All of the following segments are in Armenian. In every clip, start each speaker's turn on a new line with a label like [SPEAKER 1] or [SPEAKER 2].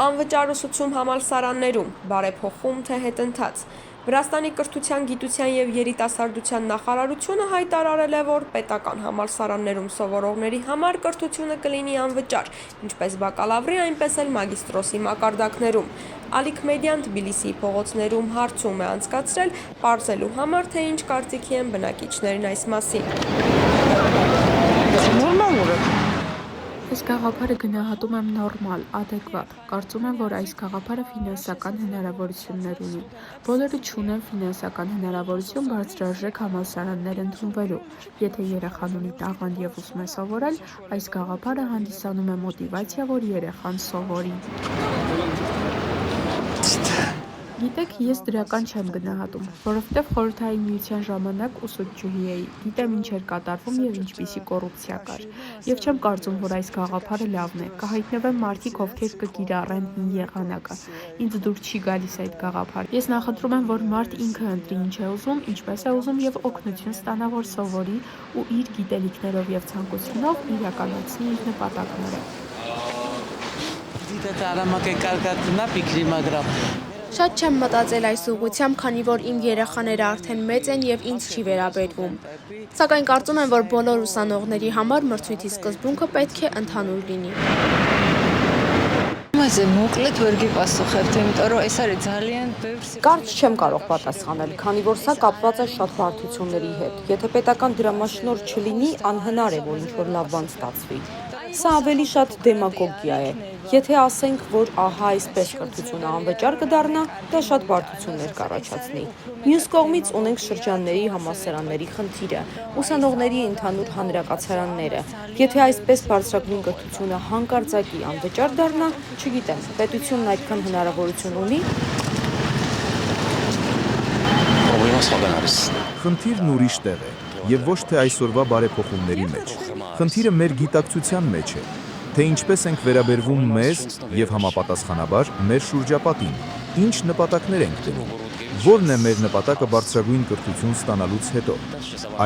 [SPEAKER 1] Անվճար ուսուցում համալսարաններում, բարեփոխում թե հետընթաց։ Վրաստանի կրթության, գիտության և երիտասարդության նախարարությունը հայտարարել է, որ պետական համալսարաններում սովորողների համար կրթությունը կլինի անվճար, ինչպես բակալավրի, այնպես էլ մագիստրոսի մակարդակներում։ Ալիք Մեդիան Թբիլիսիի փողոցներում հարցում է անցկացրել, պարզելու համար, թե ինչ կարծիքի են բնակիչներն այս մասին։
[SPEAKER 2] Այս գաղափարը գնահատում եմ նորմալ, ադեկվատ։ Կարծում եմ, որ այս գաղափարը ֆինանսական հնարավորություններ ունի։ Բոլորը չունեն ֆինանսական հնարավորություն բարձրարժեք համալսարաններ ընդունվելու։ Եթե երեխան ունի տաղանդ և ուզում է սովորել, այս գաղափարը հանդիսանում է մոտիվացիա, որ երեխան սովորի։ Գիտեք, ես դրական չեմ գնահատում, որովհետև Խորհրդային Միության ժամանակ ուսուցչուհի էի, գիտեմ ինչ էր կատարվում և ինչպիսի կոռուպցիա կար։ Եվ չեմ կարծում, որ այս գաղափարը լավն է, կհայտնվեն մարդիկ, ովքեր կկիրառեն հին եղանակը։ Ինձ դուր չի գալիս այդ գաղափարը։ Ես նախընտրում եմ, որ մարդ ինքը ընտրի ինչ է ուզում, ինչպես է ուզում և օգնություն ստանա, որ սովորի ու իր գիտելիքներով և ցանկությունով իրականացնի իր նպատակները։
[SPEAKER 3] Շատ չեմ մտածել այս ուղղությամբ, քանի որ իմ երեխաները արդեն մեծ են և ինձ չի վերաբերվում։ Սակայն կարծում եմ, որ բոլոր ուսանողների համար մրցույթի սկզբունքը պետք է ընդհանուր լինի։
[SPEAKER 4] Կարճ չեմ կարող պատասխանել, քանի որ սա կապված է շատ բարդությունների հետ։ Եթե պետական դրամաշնորհ չլինի, անհնար է, որ ինչ-որ լավ բան ստացվի։ Սա ավելի շատ դեմագոգիա է։ Եթե ասենք, որ ահա այսպես կրթությունը անվճար կդառնա, դա շատ բարդություններ կառաջացնի։ Մյուս կողմից ունենք շրջանների համալսարանների խնդիրը, ուսանողների ընդհանուր հանրակացարանները։ Եթե այսպես բարձրագույն կրթությունը հանկարծակի անվճար դառնա, չգիտեմ, պետությունն այդքան հնարավորություն ունի։
[SPEAKER 5] Խնդիրն ուրիշ տեղ է, եւ ոչ թե այսօրվա բարեփոխումների մեջ։ Խնդիրը մեր գիտակցության մեջ է, թե ինչպես ենք վերաբերվում մեզ եւ համապատասխանաբար մեր շրջապատին, ինչ նպատակներ ենք դնում, որն է մեր նպատակը բարձրագույն կրթություն ստանալուց հետո։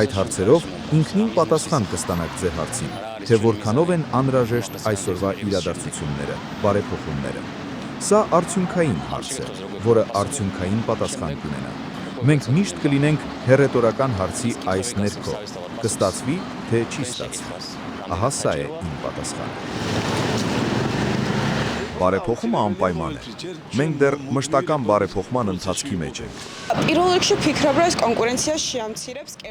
[SPEAKER 5] Այդ հարցերով ինքնին պատասխան կստանաք ձեր հարցին, թե որքանով են անհրաժեշտ այսօրվա իրադարձությունները, բարեփոխումները։ Սա արդյունքային հարց է, որը արդյունքային պատասխան կունենա։ Մենք միշտ կլինենք հեռետորական հարցի այս ներքո, կստացվի, թե չի ստացվի։ Ահա սա է իմ պատասխանը։ Բարեփոխումը անպայման է։ Մենք դեռ մշտական բարեփոխման ընթացքի մեջ ենք։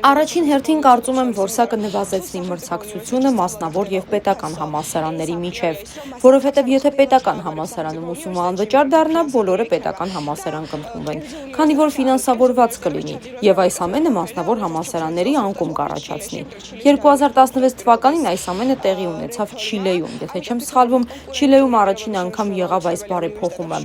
[SPEAKER 4] Առաջին հերթին կարծում եմ, որ սա կնվազեցնի մրցակցությունը մասնավոր եւ պետական համալսարանների միջև, որովհետեւ եթե պետական համալսարանում ուսումը անվճար դառնա, բոլորը պետական համալսարան կընդունվեն, քանի որ ֆինանսավորված կլինի, եւ այս ամենը մասնավոր համալսարանների անկում կառաջացնի։ 2016 թվականին այս ամենը տեղի ունեցավ Չիլեում, եթե չեմ սխալվում, Չիլեում առաջին անգամ եղավ այս բարեփոխումը։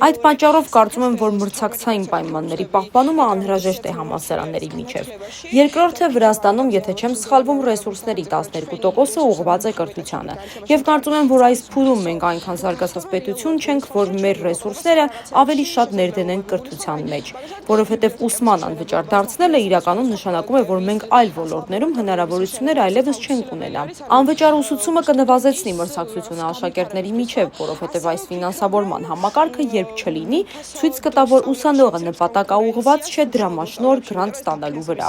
[SPEAKER 4] Այդ պատճառով կարծում եմ, որ մրցակցային պայմանների պահպանումը անհրաժեշտ է համալսարանների միջև։ Երկրորդը Վրաստանում, եթե չեմ սխալվում, ռեսուրսների 12%-ը ուղղված է կրթությանը։ Եվ կարծում եմ, որ այս փուլում մենք այնքան զարգացած պետություն չենք, որ մեր ռեսուրսները ավելի շատ ներդնենք կրթության մեջ, որովհետև ուսման անվճար դարձնելը իրականում նշանակում է, որ մենք այլ ոլորտներում հնարավորություններ այլևս չենք ունենա։ Անվճար ուսուցումը կնվազեցնի մրցակցությունը աշակերտների միջև, որովհետև այս ֆինանսավորման համակարգը երբ չլինի, ցույց կտա, որ ուսանողը նպատակաուղղված չէ դրամաշնորհ գրանտ ստանալու վրա։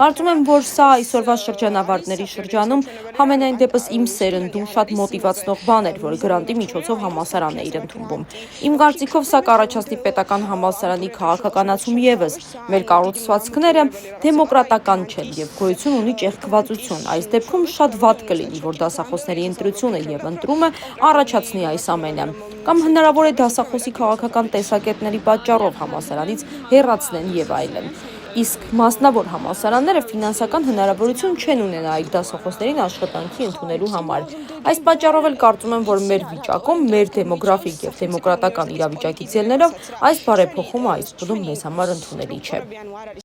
[SPEAKER 4] Կարծում եմ, որ սա այսօրվա շրջանավարտների շրջանում համենայն դեպս իմ սերնդում շատ մոտիվացնող բան էր, որ գրանտի միջոցով համալսարան է իր ընդունվում։ Իմ կարծիքով սա կառաջացնի պետական համալսարանի քաղաքականացում ևս։ Մեր կառուցվածքները դեմոկրատական չեն եւ գոյություն ունի ճեղքվածություն։ Այս դեպքում շատ վատ կլինի, որ դասախոսների ընտրությունը եւ ընտրումը առաջացնի այս ամենը։ Կամ հնարավոր է դասախոսի քաղաքական տեսակետների պատճառով համալսարանից հեռացնեն եւ այլն։ Իսկ մասնավոր համալսարանները ֆինանսական հնարավորություն չեն ունենա այդ դասախոսներին աշխատանքի ընդունելու համար։ Այս պատճառով էլ կարծում եմ, որ մեր վիճակում, մեր դեմոգրաֆիկ եւ դեմոկրատական իրավիճակից ելնելով, այս բարեփոխումը այս փուլում մեզ համար ընդունելի չէ։